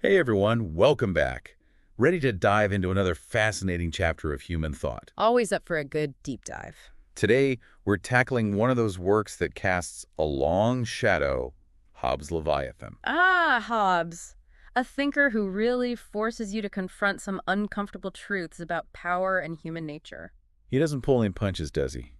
Hey everyone, welcome back. Ready to dive into another fascinating chapter of human thought. Always up for a good deep dive. Today, we're tackling one of those works that casts a long shadow, Hobbes' Leviathan. Ah, Hobbes. A thinker who really forces you to confront some uncomfortable truths about power and human nature. He doesn't pull any punches, does he?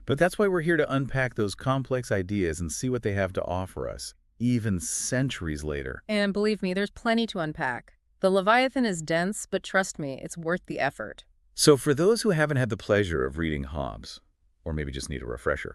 But that's why we're here to unpack those complex ideas and see what they have to offer us, even centuries later. And believe me, there's plenty to unpack. The Leviathan is dense, but trust me, it's worth the effort. So for those who haven't had the pleasure of reading Hobbes, or maybe just need a refresher,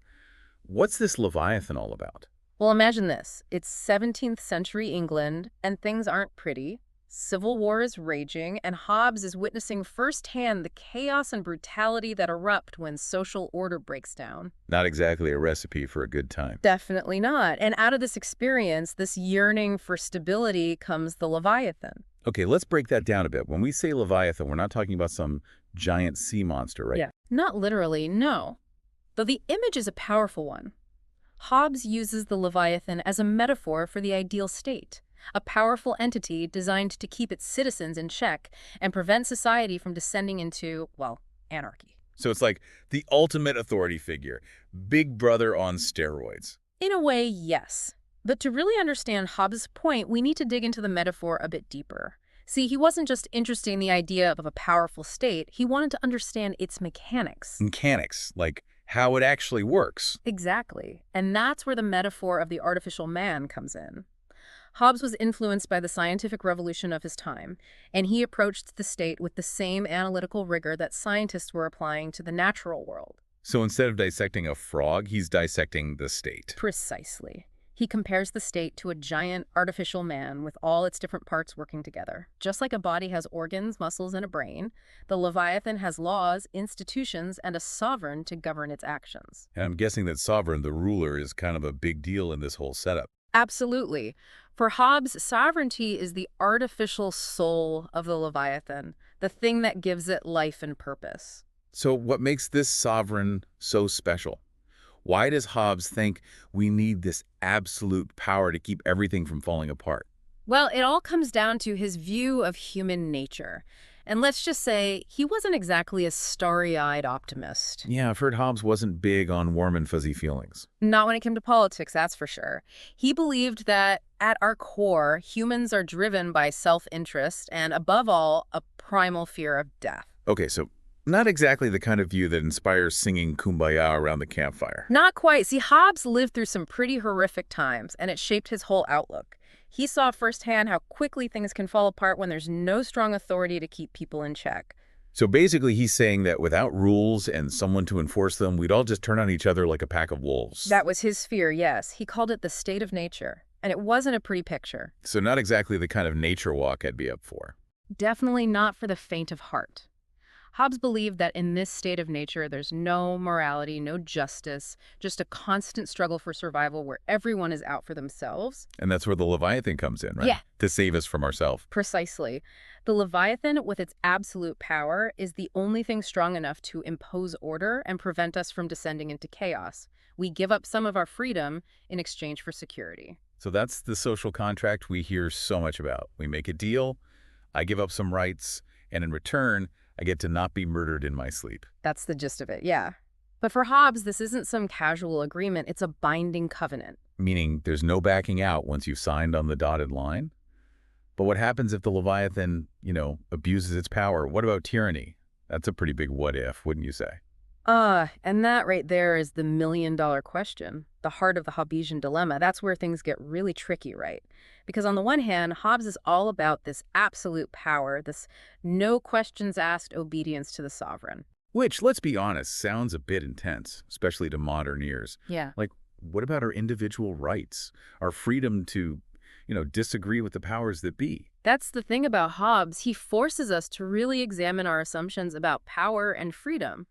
what's this Leviathan all about? Well, imagine this. It's 17th century England, and things aren't pretty. Civil war is raging, and Hobbes is witnessing firsthand the chaos and brutality that erupt when social order breaks down. Not exactly a recipe for a good time. Definitely not. And out of this experience, this yearning for stability, comes the Leviathan. Okay, let's break that down a bit. When we say Leviathan, we're not talking about some giant sea monster, right? Yeah. Not literally, no. Though the image is a powerful one. Hobbes uses the Leviathan as a metaphor for the ideal state, a powerful entity designed to keep its citizens in check and prevent society from descending into, well, anarchy. So it's like the ultimate authority figure, Big Brother on steroids. In a way, yes. But to really understand Hobbes' point, we need to dig into the metaphor a bit deeper. See, he wasn't just interested in the idea of a powerful state, he wanted to understand its mechanics. Mechanics, like how it actually works. Exactly. And that's where the metaphor of the artificial man comes in. Hobbes was influenced by the scientific revolution of his time, and he approached the state with the same analytical rigor that scientists were applying to the natural world. So instead of dissecting a frog, he's dissecting the state. Precisely. He compares the state to a giant artificial man with all its different parts working together. Just like a body has organs, muscles, and a brain, the Leviathan has laws, institutions, and a sovereign to govern its actions. And I'm guessing that sovereign, the ruler, is kind of a big deal in this whole setup. Absolutely. For Hobbes, sovereignty is the artificial soul of the Leviathan, the thing that gives it life and purpose. So what makes this sovereign so special? Why does Hobbes think we need this absolute power to keep everything from falling apart? Well, it all comes down to his view of human nature. And let's just say he wasn't exactly a starry-eyed optimist. Yeah, I've heard Hobbes wasn't big on warm and fuzzy feelings. Not when it came to politics, that's for sure. He believed that at our core, humans are driven by self-interest and, above all, a primal fear of death. Okay, so not exactly the kind of view that inspires singing Kumbaya around the campfire. Not quite. See, Hobbes lived through some pretty horrific times, and it shaped his whole outlook. He saw firsthand how quickly things can fall apart when there's no strong authority to keep people in check. So basically he's saying that without rules and someone to enforce them, we'd all just turn on each other like a pack of wolves. That was his fear, yes. He called it the state of nature, and it wasn't a pretty picture. So not exactly the kind of nature walk I'd be up for. Definitely not for the faint of heart. Hobbes believed that in this state of nature, there's no morality, no justice, just a constant struggle for survival where everyone is out for themselves. And that's where the Leviathan comes in, right? Yeah. To save us from ourselves. Precisely. The Leviathan, with its absolute power, is the only thing strong enough to impose order and prevent us from descending into chaos. We give up some of our freedom in exchange for security. So that's the social contract we hear so much about. We make a deal, I give up some rights, and in return, I get to not be murdered in my sleep. That's the gist of it, yeah. But for Hobbes, this isn't some casual agreement, it's a binding covenant. Meaning there's no backing out once you've signed on the dotted line? But what happens if the Leviathan, abuses its power? What about tyranny? That's a pretty big what if, wouldn't you say? And that right there is the million-dollar question, the heart of the Hobbesian dilemma. That's where things get really tricky, right? Because on the one hand, Hobbes is all about this absolute power, this no questions asked obedience to the sovereign. Which, let's be honest, sounds a bit intense, especially to modern ears. Yeah. Like, what about our individual rights? Our freedom to, disagree with the powers that be? That's the thing about Hobbes. He forces us to really examine our assumptions about power and freedom.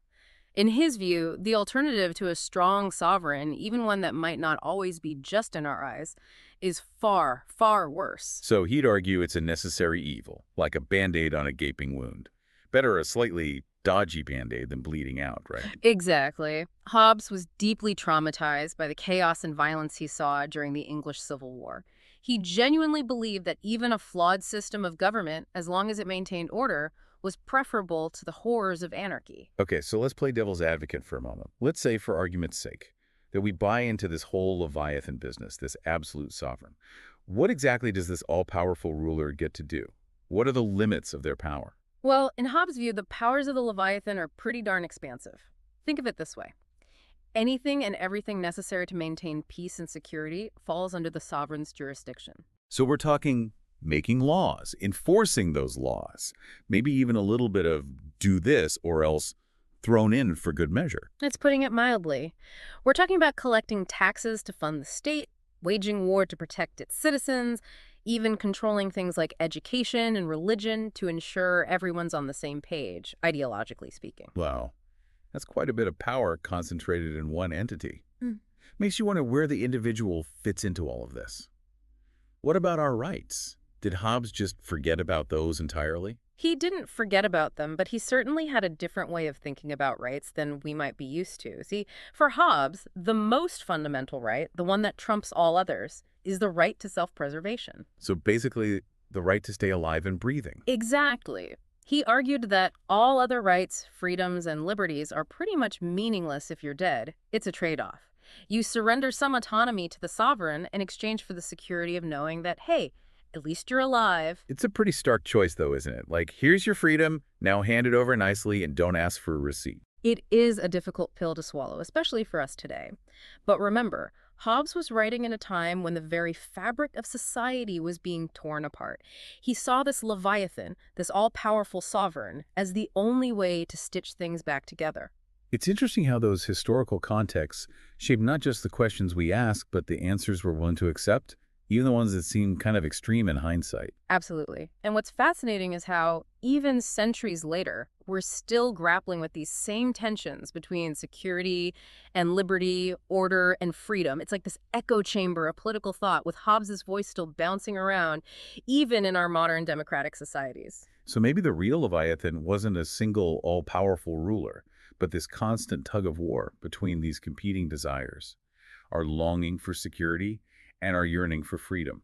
In his view, the alternative to a strong sovereign, even one that might not always be just in our eyes, is far, far worse. So he'd argue it's a necessary evil, like a Band-Aid on a gaping wound. Better a slightly dodgy Band-Aid than bleeding out, right? Exactly. Hobbes was deeply traumatized by the chaos and violence he saw during the English Civil War. He genuinely believed that even a flawed system of government, as long as it maintained order, was preferable to the horrors of anarchy. Okay, so let's play devil's advocate for a moment. Let's say, for argument's sake, that we buy into this whole Leviathan business, this absolute sovereign. What exactly does this all-powerful ruler get to do? What are the limits of their power? Well, in Hobbes' view, the powers of the Leviathan are pretty darn expansive. Think of it this way. Anything and everything necessary to maintain peace and security falls under the sovereign's jurisdiction. So we're talking making laws, enforcing those laws, maybe even a little bit of do this or else thrown in for good measure. That's putting it mildly. We're talking about collecting taxes to fund the state, waging war to protect its citizens, even controlling things like education and religion to ensure everyone's on the same page, ideologically speaking. Wow, that's quite a bit of power concentrated in one entity. Mm. Makes you wonder where the individual fits into all of this. What about our rights? Did Hobbes just forget about those entirely? He didn't forget about them, but he certainly had a different way of thinking about rights than we might be used to. See, for Hobbes, the most fundamental right, the one that trumps all others, is the right to self-preservation. So basically, the right to stay alive and breathing. Exactly. He argued that all other rights, freedoms, and liberties are pretty much meaningless if you're dead. It's a trade-off. You surrender some autonomy to the sovereign in exchange for the security of knowing that, hey, at least you're alive. It's a pretty stark choice, though, isn't it? Like, here's your freedom, now hand it over nicely and don't ask for a receipt. It is a difficult pill to swallow, especially for us today. But remember, Hobbes was writing in a time when the very fabric of society was being torn apart. He saw this Leviathan, this all-powerful sovereign, as the only way to stitch things back together. It's interesting how those historical contexts shape not just the questions we ask, but the answers we're willing to accept, even the ones that seem kind of extreme in hindsight. Absolutely. And what's fascinating is how, even centuries later, we're still grappling with these same tensions between security and liberty, order and freedom. It's like this echo chamber of political thought with Hobbes's voice still bouncing around, even in our modern democratic societies. So maybe the real Leviathan wasn't a single all-powerful ruler, but this constant tug of war between these competing desires, our longing for security and our yearning for freedom.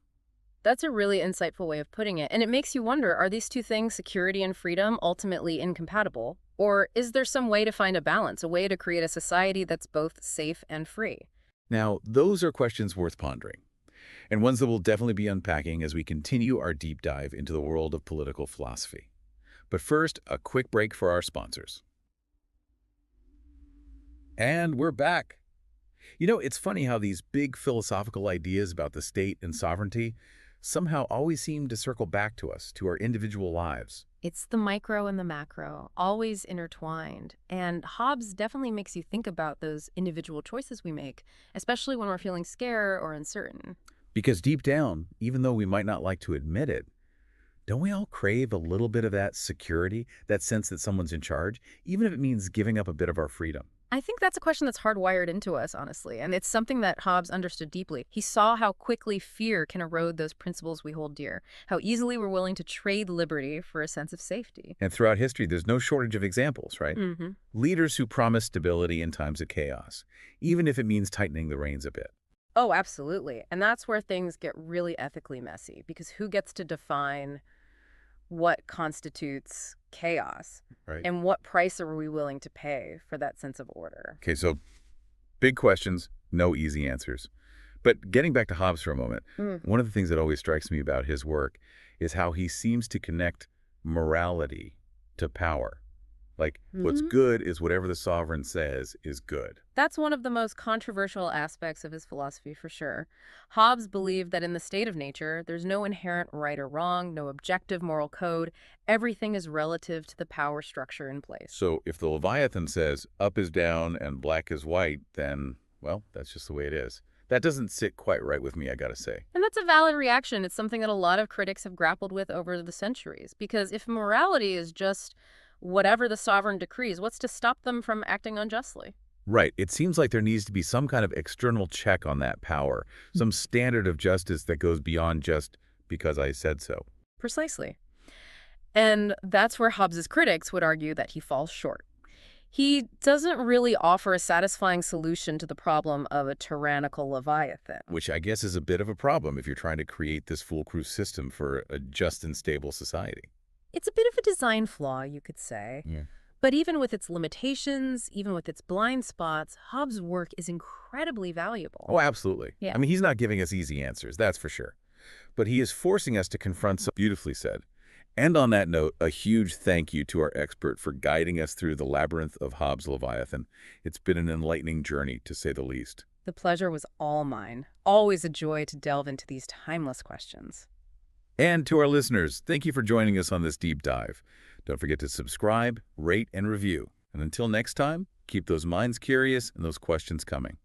That's a really insightful way of putting it. And it makes you wonder, are these two things, security and freedom, ultimately incompatible? Or is there some way to find a balance, a way to create a society that's both safe and free? Now, those are questions worth pondering, and ones that we'll definitely be unpacking as we continue our deep dive into the world of political philosophy. But first, a quick break for our sponsors. And we're back. You know, it's funny how these big philosophical ideas about the state and sovereignty somehow always seem to circle back to us, to our individual lives. It's the micro and the macro, always intertwined. And Hobbes definitely makes you think about those individual choices we make, especially when we're feeling scared or uncertain. Because deep down, even though we might not like to admit it, don't we all crave a little bit of that security, that sense that someone's in charge, even if it means giving up a bit of our freedom? I think that's a question that's hardwired into us, honestly, and it's something that Hobbes understood deeply. He saw how quickly fear can erode those principles we hold dear, how easily we're willing to trade liberty for a sense of safety. And throughout history, there's no shortage of examples, right? Mm-hmm. Leaders who promise stability in times of chaos, even if it means tightening the reins a bit. Oh, absolutely. And that's where things get really ethically messy, because who gets to define what constitutes chaos? Right. And what price are we willing to pay for that sense of order? Okay, so big questions, no easy answers. But getting back to Hobbes for a moment, one of the things that always strikes me about his work is how he seems to connect morality to power. Like, what's good is whatever the sovereign says is good. That's one of the most controversial aspects of his philosophy, for sure. Hobbes believed that in the state of nature, there's no inherent right or wrong, no objective moral code. Everything is relative to the power structure in place. So if the Leviathan says up is down and black is white, then, well, that's just the way it is. That doesn't sit quite right with me, I gotta say. And that's a valid reaction. It's something that a lot of critics have grappled with over the centuries. Because if morality is just whatever the sovereign decrees, what's to stop them from acting unjustly? Right. It seems like there needs to be some kind of external check on that power, some standard of justice that goes beyond just because I said so. Precisely. And that's where Hobbes's critics would argue that he falls short. He doesn't really offer a satisfying solution to the problem of a tyrannical Leviathan. Which I guess is a bit of a problem if you're trying to create this foolproof system for a just and stable society. It's a bit of a design flaw, you could say. Yeah. But even with its limitations, even with its blind spots, Hobbes' work is incredibly valuable. Oh, absolutely. Yeah. I mean, he's not giving us easy answers, that's for sure. But he is forcing us to confront some beautifully said. And on that note, a huge thank you to our expert for guiding us through the labyrinth of Hobbes' Leviathan. It's been an enlightening journey, to say the least. The pleasure was all mine. Always a joy to delve into these timeless questions. And to our listeners, thank you for joining us on this deep dive. Don't forget to subscribe, rate, and review. And until next time, keep those minds curious and those questions coming.